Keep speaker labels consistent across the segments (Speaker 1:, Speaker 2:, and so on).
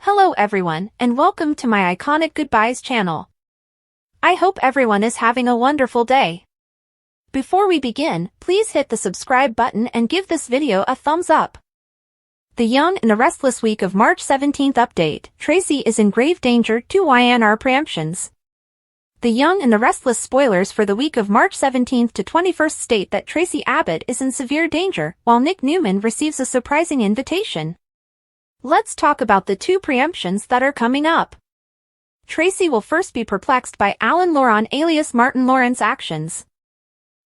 Speaker 1: Hello everyone, and welcome to my Iconic Goodbyes channel. I hope everyone is having a wonderful day. Before we begin, please hit the subscribe button and give this video a thumbs up. The Young and the Restless week of March 17th update, Traci is in grave danger to YNR preemptions. The Young and the Restless spoilers for the week of March 17th to 21st state that Traci Abbott is in severe danger, while Newman receives a surprising invitation. Let's talk about the two preemptions that are coming up. Traci will first be perplexed by Alan Loran alias Martin Lawrence actions.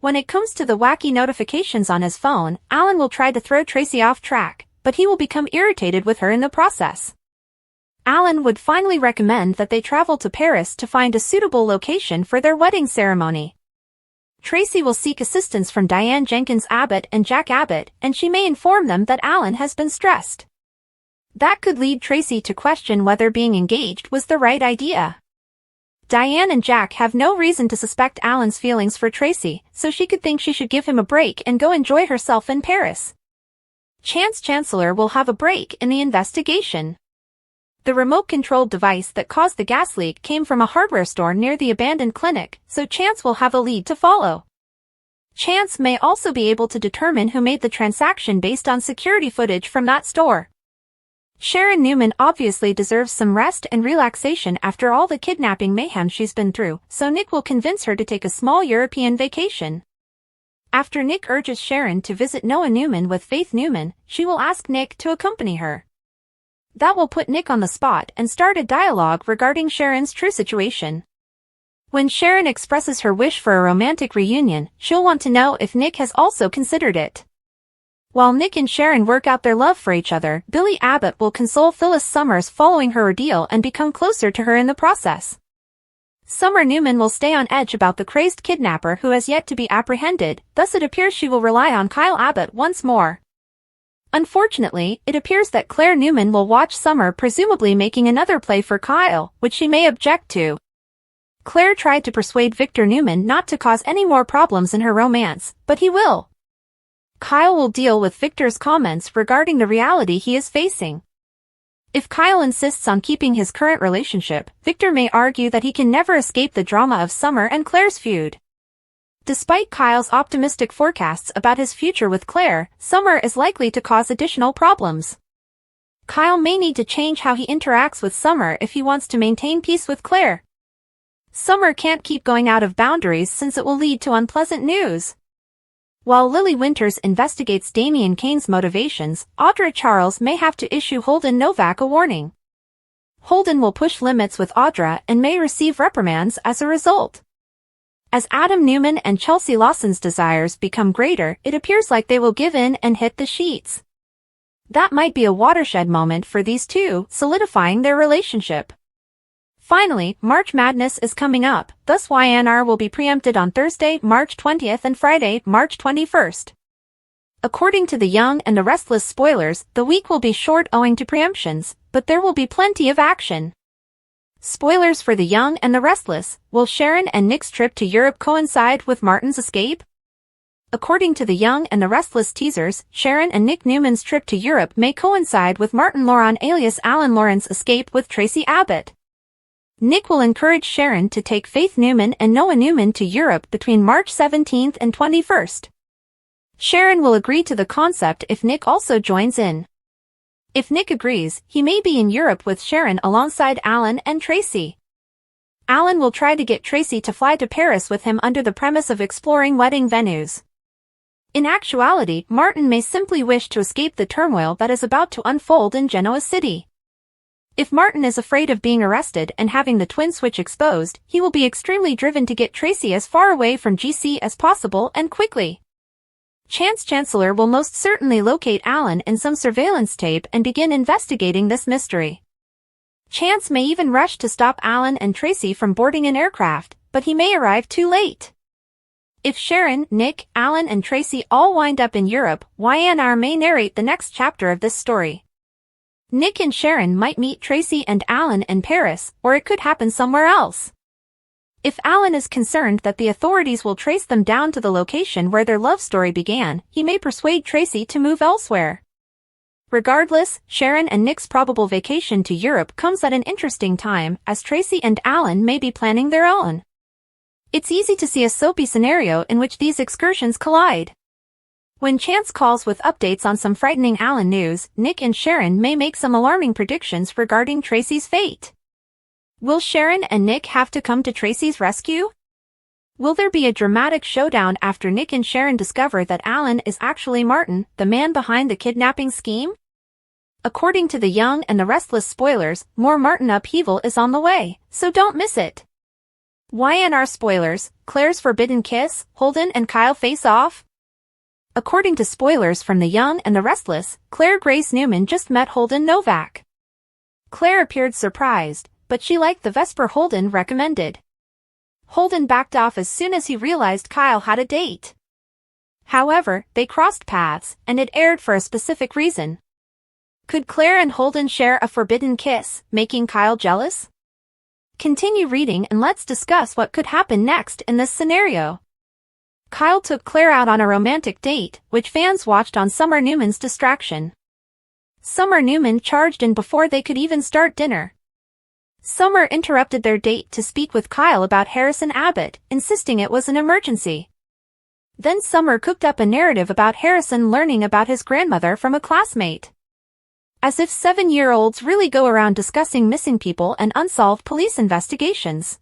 Speaker 1: When it comes to the wacky notifications on his phone, Alan will try to throw Traci off track, but he will become irritated with her in the process. Alan would finally recommend that they travel to Paris to find a suitable location for their wedding ceremony. Traci will seek assistance from Diane Jenkins Abbott and Jack Abbott, and she may inform them that Alan has been stressed. That could lead Traci to question whether being engaged was the right idea. Diane and Jack have no reason to suspect Alan's feelings for Traci, so she could think she should give him a break and go enjoy herself in Paris. Chancellor will have a break in the investigation. The remote-controlled device that caused the gas leak came from a hardware store near the abandoned clinic, so Chance will have a lead to follow. Chance may also be able to determine who made the transaction based on security footage from that store. Sharon Newman obviously deserves some rest and relaxation after all the kidnapping mayhem she's been through, so Nick will convince her to take a small European vacation. After Nick urges Sharon to visit Newman with Faith Newman, she will ask Nick to accompany her. That will put Nick on the spot and start a dialogue regarding Sharon's true situation. When Sharon expresses her wish for a romantic reunion, she'll want to know if Nick has also considered it. While Nick and Sharon work out their love for each other, Billy Abbott will console Phyllis Summers following her ordeal and become closer to her in the process. Summer Newman will stay on edge about the crazed kidnapper who has yet to be apprehended, thus it appears she will rely on Kyle Abbott once more. Unfortunately, it appears that Claire Newman will watch Summer presumably making another play for Kyle, which she may object to. Claire tried to persuade Victor Newman not to cause any more problems in her romance, but he will. Kyle will deal with Victor's comments regarding the reality he is facing. If Kyle insists on keeping his current relationship, Victor may argue that he can never escape the drama of Summer and Claire's feud. Despite Kyle's optimistic forecasts about his future with Claire, Summer is likely to cause additional problems. Kyle may need to change how he interacts with Summer if he wants to maintain peace with Claire. Summer can't keep going out of boundaries since it will lead to unpleasant news. While Lily Winters investigates Damian Kane's motivations, Audra Charles may have to issue Holden Novak a warning. Holden will push limits with Audra and may receive reprimands as a result. As Adam Newman and Chelsea Lawson's desires become greater, it appears like they will give in and hit the sheets. That might be a watershed moment for these two, solidifying their relationship. Finally, March Madness is coming up, thus YNR will be preempted on Thursday, March 20th and Friday, March 21st. According to the Young and the Restless spoilers, the week will be short owing to preemptions, but there will be plenty of action. Spoilers for the Young and the Restless, will Sharon and Nick's trip to Europe coincide with Martin's escape? According to the Young and the Restless teasers, Sharon and Nick Newman's trip to Europe may coincide with Martin Loran alias Alan Lawrence's escape with Traci Abbott. Nick will encourage Sharon to take Faith Newman and Noah Newman to Europe between March 17th and 21st. Sharon will agree to the concept if Nick also joins in. If Nick agrees, he may be in Europe with Sharon alongside Alan and Traci. Alan will try to get Traci to fly to Paris with him under the premise of exploring wedding venues. In actuality, Martin may simply wish to escape the turmoil that is about to unfold in Genoa City. If Martin is afraid of being arrested and having the twin switch exposed, he will be extremely driven to get Traci as far away from GC as possible and quickly. Chancellor will most certainly locate Alan in some surveillance tape and begin investigating this mystery. Chance may even rush to stop Alan and Traci from boarding an aircraft, but he may arrive too late. If Sharon, Nick, Alan and Traci all wind up in Europe, YNR may narrate the next chapter of this story. Nick and Sharon might meet Traci and Alan in Paris, or it could happen somewhere else. If Alan is concerned that the authorities will trace them down to the location where their love story began, he may persuade Traci to move elsewhere. Regardless, Sharon and Nick's probable vacation to Europe comes at an interesting time, as Traci and Alan may be planning their own. It's easy to see a soapy scenario in which these excursions collide. When Chance calls with updates on some frightening Alan news, Nick and Sharon may make some alarming predictions regarding Traci's fate. Will Sharon and Nick have to come to Traci's rescue? Will there be a dramatic showdown after Nick and Sharon discover that Alan is actually Martin, the man behind the kidnapping scheme? According to the Young and the Restless spoilers, more Martin upheaval is on the way, so don't miss it. YNR spoilers, Claire's forbidden kiss, Holden and Kyle face off? According to spoilers from the Young and the Restless, Claire Grace Newman just met Holden Novak. Claire appeared surprised, but she liked the Vesper Holden recommended. Holden backed off as soon as he realized Kyle had a date. However, they crossed paths, and it aired for a specific reason. Could Claire and Holden share a forbidden kiss, making Kyle jealous? Continue reading and let's discuss what could happen next in this scenario. Kyle took Claire out on a romantic date, which fans watched on Summer Newman's distraction. Summer Newman charged in before they could even start dinner. Summer interrupted their date to speak with Kyle about Harrison Abbott, insisting it was an emergency. Then Summer cooked up a narrative about Harrison learning about his grandmother from a classmate. As if 7-year-olds really go around discussing missing people and unsolved police investigations.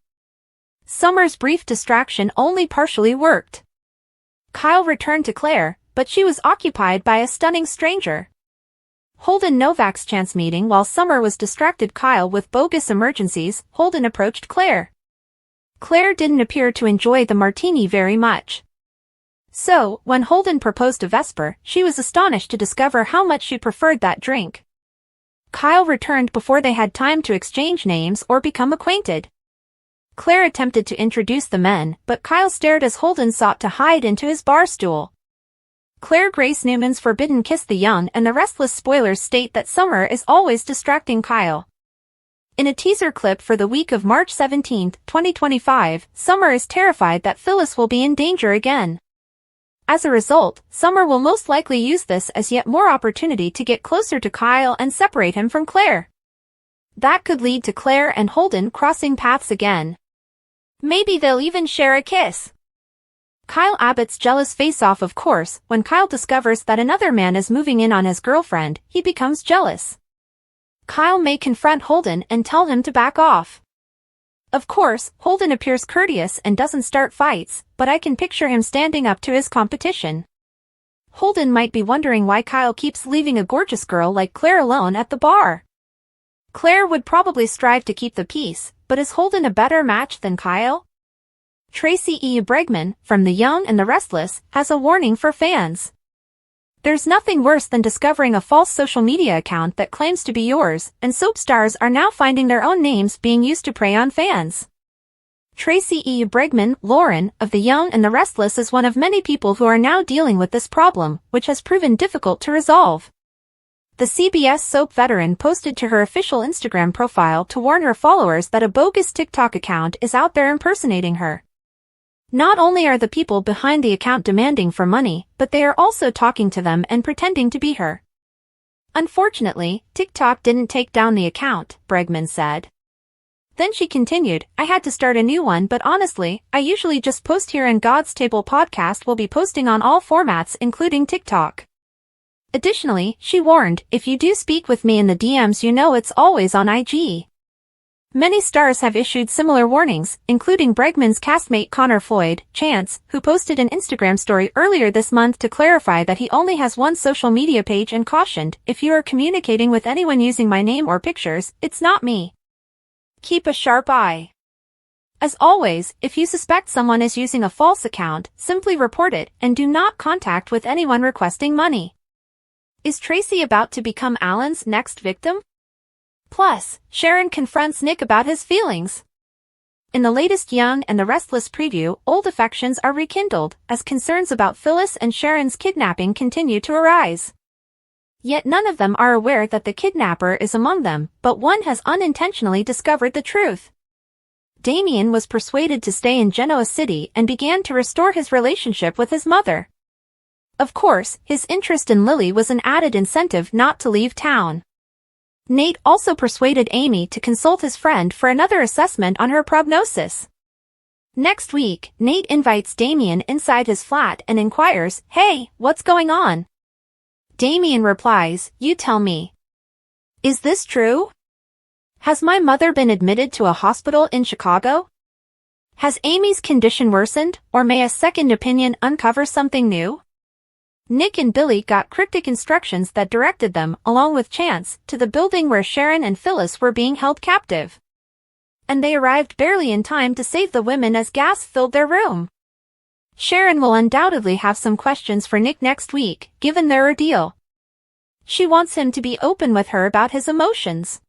Speaker 1: Summer's brief distraction only partially worked. Kyle returned to Claire, but she was occupied by a stunning stranger. Holden Novak's chance meeting while Summer was distracted Kyle with bogus emergencies. Holden approached Claire. Claire didn't appear to enjoy the martini very much. So, when Holden proposed to Vesper, she was astonished to discover how much she preferred that drink. Kyle returned before they had time to exchange names or become acquainted. Claire attempted to introduce the men, but Kyle stared as Holden sought to hide into his bar stool. Claire Grace Newman's forbidden kiss. The Young and the Restless spoilers state that Summer is always distracting Kyle. In a teaser clip for the week of March 17, 2025, Summer is terrified that Phyllis will be in danger again. As a result, Summer will most likely use this as yet more opportunity to get closer to Kyle and separate him from Claire. That could lead to Claire and Holden crossing paths again. Maybe they'll even share a kiss. Kyle Abbott's jealous face-off. Of course, when Kyle discovers that another man is moving in on his girlfriend, he becomes jealous. Kyle may confront Holden and tell him to back off. Of course, Holden appears courteous and doesn't start fights, but I can picture him standing up to his competition. Holden might be wondering why Kyle keeps leaving a gorgeous girl like Claire alone at the bar. Claire would probably strive to keep the peace, but is Holden a better match than Kyle? Traci E. Bergman, from The Young and the Restless, has a warning for fans. There's nothing worse than discovering a false social media account that claims to be yours, and soap stars are now finding their own names being used to prey on fans. Traci E. Bergman, Lauren, of The Young and the Restless is one of many people who are now dealing with this problem, which has proven difficult to resolve. The CBS soap veteran posted to her official Instagram profile to warn her followers that a bogus TikTok account is out there impersonating her. Not only are the people behind the account demanding for money, but they are also talking to them and pretending to be her. Unfortunately, TikTok didn't take down the account, Bergman said. Then she continued, I had to start a new one, but honestly, I usually just post here, and God's Table podcast will be posting on all formats including TikTok. Additionally, she warned, if you do speak with me in the DMs, you know it's always on IG. Many stars have issued similar warnings, including Bregman's castmate Connor Floyd, Chance, who posted an Instagram story earlier this month to clarify that he only has one social media page and cautioned, if you are communicating with anyone using my name or pictures, it's not me. Keep a sharp eye. As always, if you suspect someone is using a false account, simply report it and do not contact with anyone requesting money. Is Traci about to become Alan's next victim? Plus, Sharon confronts Nick about his feelings. In the latest Young and the Restless preview, old affections are rekindled, as concerns about Phyllis and Sharon's kidnapping continue to arise. Yet none of them are aware that the kidnapper is among them, but one has unintentionally discovered the truth. Damien was persuaded to stay in Genoa City and began to restore his relationship with his mother. Of course, his interest in Lily was an added incentive not to leave town. Nate also persuaded Amy to consult his friend for another assessment on her prognosis. Next week, Nate invites Damien inside his flat and inquires, "Hey, what's going on?" Damien replies, "You tell me. Is this true? Has my mother been admitted to a hospital in Chicago? Has Amy's condition worsened, or may a second opinion uncover something new?" Nick and Billy got cryptic instructions that directed them, along with Chance, to the building where Sharon and Phyllis were being held captive. And they arrived barely in time to save the women as gas filled their room. Sharon will undoubtedly have some questions for Nick next week, given their ordeal. She wants him to be open with her about his emotions.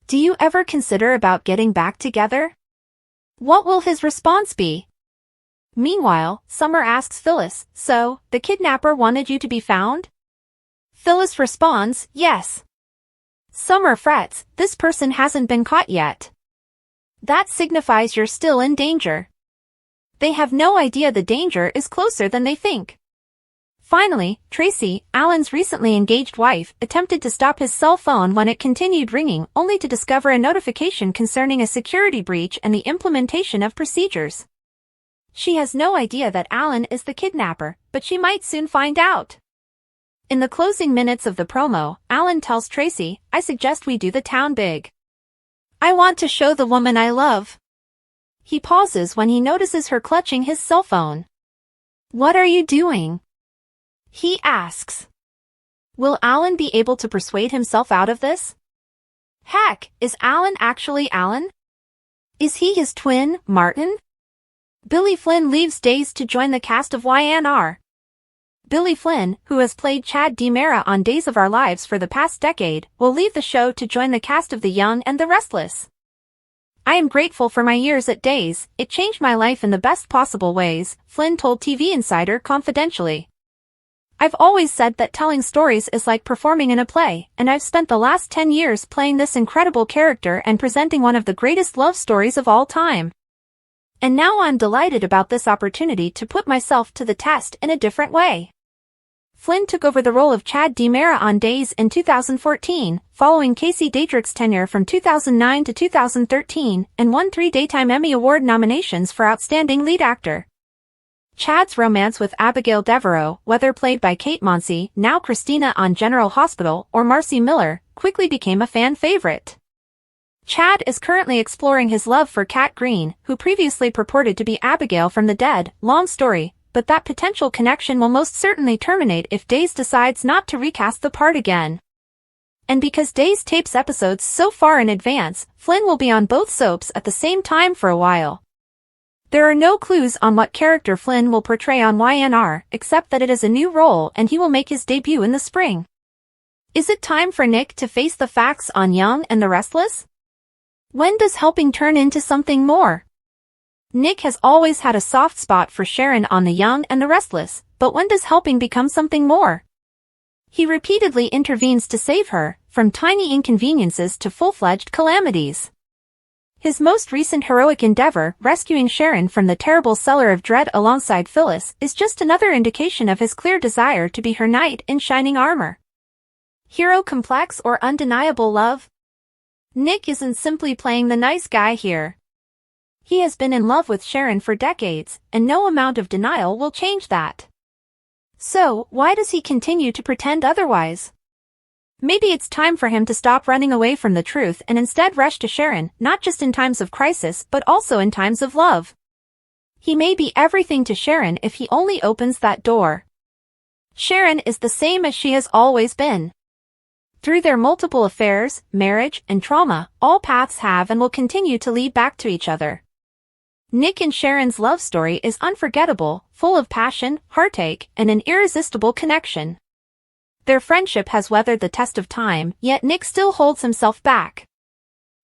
Speaker 1: Do you ever consider about getting back together? What will his response be? Meanwhile, Summer asks Phyllis, "So, the kidnapper wanted you to be found?" Phyllis responds, "Yes." Summer frets, "This person hasn't been caught yet. That signifies you're still in danger." They have no idea the danger is closer than they think. Finally, Traci, Alan's recently engaged wife, attempted to stop his cell phone when it continued ringing, only to discover a notification concerning a security breach and the implementation of procedures. She has no idea that Alan is the kidnapper, but she might soon find out. In the closing minutes of the promo, Alan tells Traci, "I suggest we do the town big. I want to show the woman I love." He pauses when he notices her clutching his cell phone. "What are you doing?" he asks. Will Alan be able to persuade himself out of this? Heck, is Alan actually Alan? Is he his twin, Martin? Billy Flynn leaves Days to join the cast of YNR. Billy Flynn, who has played Chad DiMera on Days of Our Lives for the past decade, will leave the show to join the cast of The Young and the Restless. "I am grateful for my years at Days, it changed my life in the best possible ways," Flynn told TV Insider confidentially. "I've always said that telling stories is like performing in a play, and I've spent the last 10 years playing this incredible character and presenting one of the greatest love stories of all time. And now I'm delighted about this opportunity to put myself to the test in a different way." Flynn took over the role of Chad DiMera on Days in 2014, following Casey Daedrick's tenure from 2009 to 2013, and won 3 Daytime Emmy Award nominations for Outstanding Lead Actor. Chad's romance with Abigail Devereaux, whether played by Kate Monsey, now Christina on General Hospital, or Marcy Miller, quickly became a fan favorite. Chad is currently exploring his love for Kat Green, who previously purported to be Abigail from the dead. Long story, but that potential connection will most certainly terminate if Days decides not to recast the part again. And because Days tapes episodes so far in advance, Flynn will be on both soaps at the same time for a while. There are no clues on what character Flynn will portray on YNR, except that it is a new role and he will make his debut in the spring. Is it time for Nick to face the facts on Young and the Restless? When does helping turn into something more? Nick has always had a soft spot for Sharon on The Young and the Restless, but when does helping become something more? He repeatedly intervenes to save her, from tiny inconveniences to full-fledged calamities. His most recent heroic endeavor, rescuing Sharon from the terrible cellar of dread alongside Phyllis, is just another indication of his clear desire to be her knight in shining armor. Hero complex or undeniable love? Nick isn't simply playing the nice guy here. He has been in love with Sharon for decades, and no amount of denial will change that. So, why does he continue to pretend otherwise? Maybe it's time for him to stop running away from the truth and instead rush to Sharon, not just in times of crisis but also in times of love. He may be everything to Sharon if he only opens that door. Sharon is the same as she has always been. Through their multiple affairs, marriage, and trauma, all paths have and will continue to lead back to each other. Nick and Sharon's love story is unforgettable, full of passion, heartache, and an irresistible connection. Their friendship has weathered the test of time, yet Nick still holds himself back.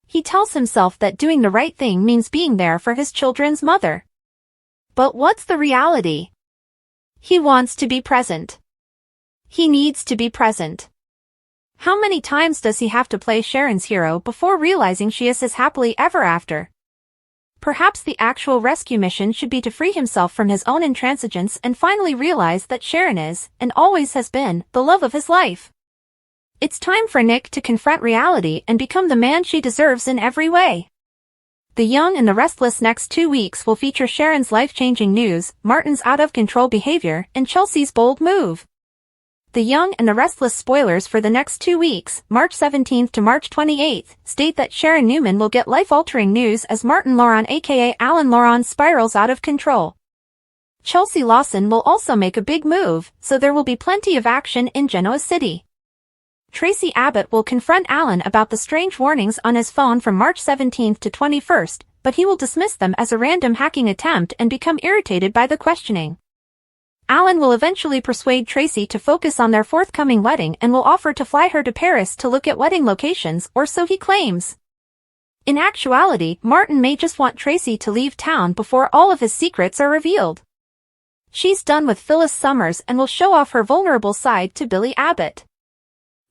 Speaker 1: He tells himself that doing the right thing means being there for his children's mother. But what's the reality? He wants to be present. He needs to be present. How many times does he have to play Sharon's hero before realizing she is his happily ever after? Perhaps the actual rescue mission should be to free himself from his own intransigence and finally realize that Sharon is, and always has been, the love of his life. It's time for Nick to confront reality and become the man she deserves in every way. The Young and the Restless next 2 weeks will feature Sharon's life-changing news, Martin's out-of-control behavior, and Chelsea's bold move. The Young and the Restless spoilers for the next 2 weeks, March 17th to March 28th, state that Sharon Newman will get life-altering news as Martin Lawson aka Alan Lawson spirals out of control. Chelsea Lawson will also make a big move, so there will be plenty of action in Genoa City. Traci Abbott will confront Alan about the strange warnings on his phone from March 17th to 21st, but he will dismiss them as a random hacking attempt and become irritated by the questioning. Alan will eventually persuade Traci to focus on their forthcoming wedding and will offer to fly her to Paris to look at wedding locations, or so he claims. In actuality, Martin may just want Traci to leave town before all of his secrets are revealed. She's done with Phyllis Summers and will show off her vulnerable side to Billy Abbott.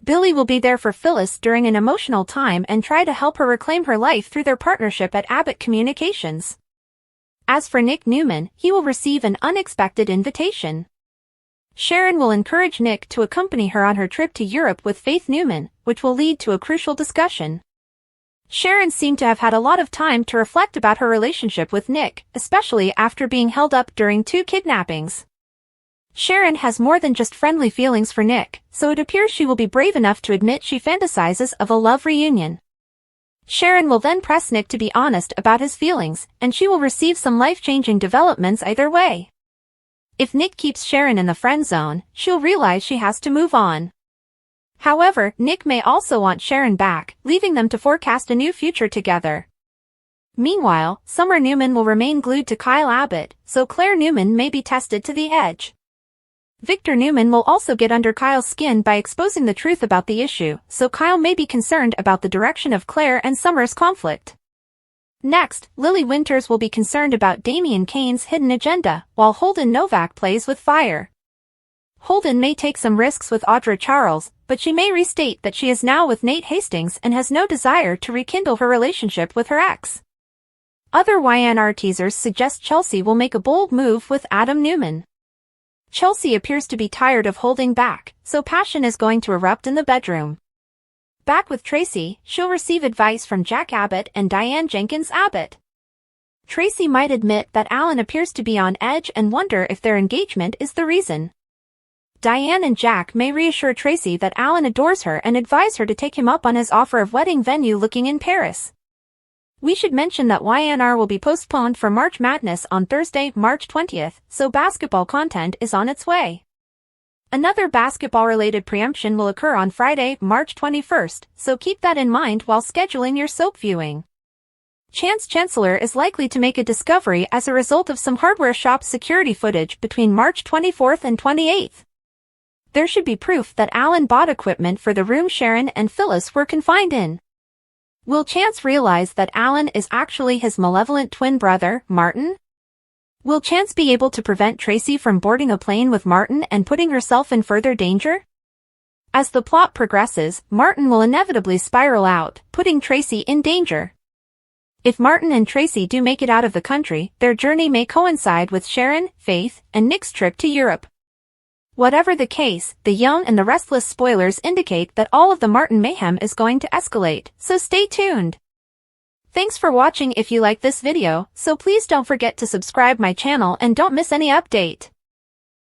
Speaker 1: Billy will be there for Phyllis during an emotional time and try to help her reclaim her life through their partnership at Abbott Communications. As for Nick Newman, he will receive an unexpected invitation. Sharon will encourage Nick to accompany her on her trip to Europe with Faith Newman, which will lead to a crucial discussion. Sharon seemed to have had a lot of time to reflect about her relationship with Nick, especially after being held up during 2 kidnappings. Sharon has more than just friendly feelings for Nick, so it appears she will be brave enough to admit she fantasizes of a love reunion. Sharon will then press Nick to be honest about his feelings, and she will receive some life-changing developments either way. If Nick keeps Sharon in the friend zone, she'll realize she has to move on. However, Nick may also want Sharon back, leaving them to forecast a new future together. Meanwhile, Summer Newman will remain glued to Kyle Abbott, so Claire Newman may be tested to the edge. Victor Newman will also get under Kyle's skin by exposing the truth about the issue, so Kyle may be concerned about the direction of Claire and Summer's conflict. Next, Lily Winters will be concerned about Damian Kane's hidden agenda, while Holden Novak plays with fire. Holden may take some risks with Audra Charles, but she may restate that she is now with Nate Hastings and has no desire to rekindle her relationship with her ex. Other YNR teasers suggest Chelsea will make a bold move with Adam Newman. Chelsea appears to be tired of holding back, so passion is going to erupt in the bedroom. Back with Traci, she'll receive advice from Jack Abbott and Diane Jenkins Abbott. Traci might admit that Alan appears to be on edge and wonder if their engagement is the reason. Diane and Jack may reassure Traci that Alan adores her and advise her to take him up on his offer of wedding venue looking in Paris. We should mention that YNR will be postponed for March Madness on Thursday, March 20th, so basketball content is on its way. Another basketball-related preemption will occur on Friday, March 21st, so keep that in mind while scheduling your soap viewing. Chancellor is likely to make a discovery as a result of some hardware shop security footage between March 24th and 28th. There should be proof that Alan bought equipment for the room Sharon and Phyllis were confined in. Will Chance realize that Alan is actually his malevolent twin brother, Martin? Will Chance be able to prevent Traci from boarding a plane with Martin and putting herself in further danger? As the plot progresses, Martin will inevitably spiral out, putting Traci in danger. If Martin and Traci do make it out of the country, their journey may coincide with Sharon, Faith, and Nick's trip to Europe. Whatever the case, the Young and the Restless spoilers indicate that all of the Martin mayhem is going to escalate, so stay tuned. Thanks for watching. If you like this video, so please don't forget to subscribe my channel and don't miss any update.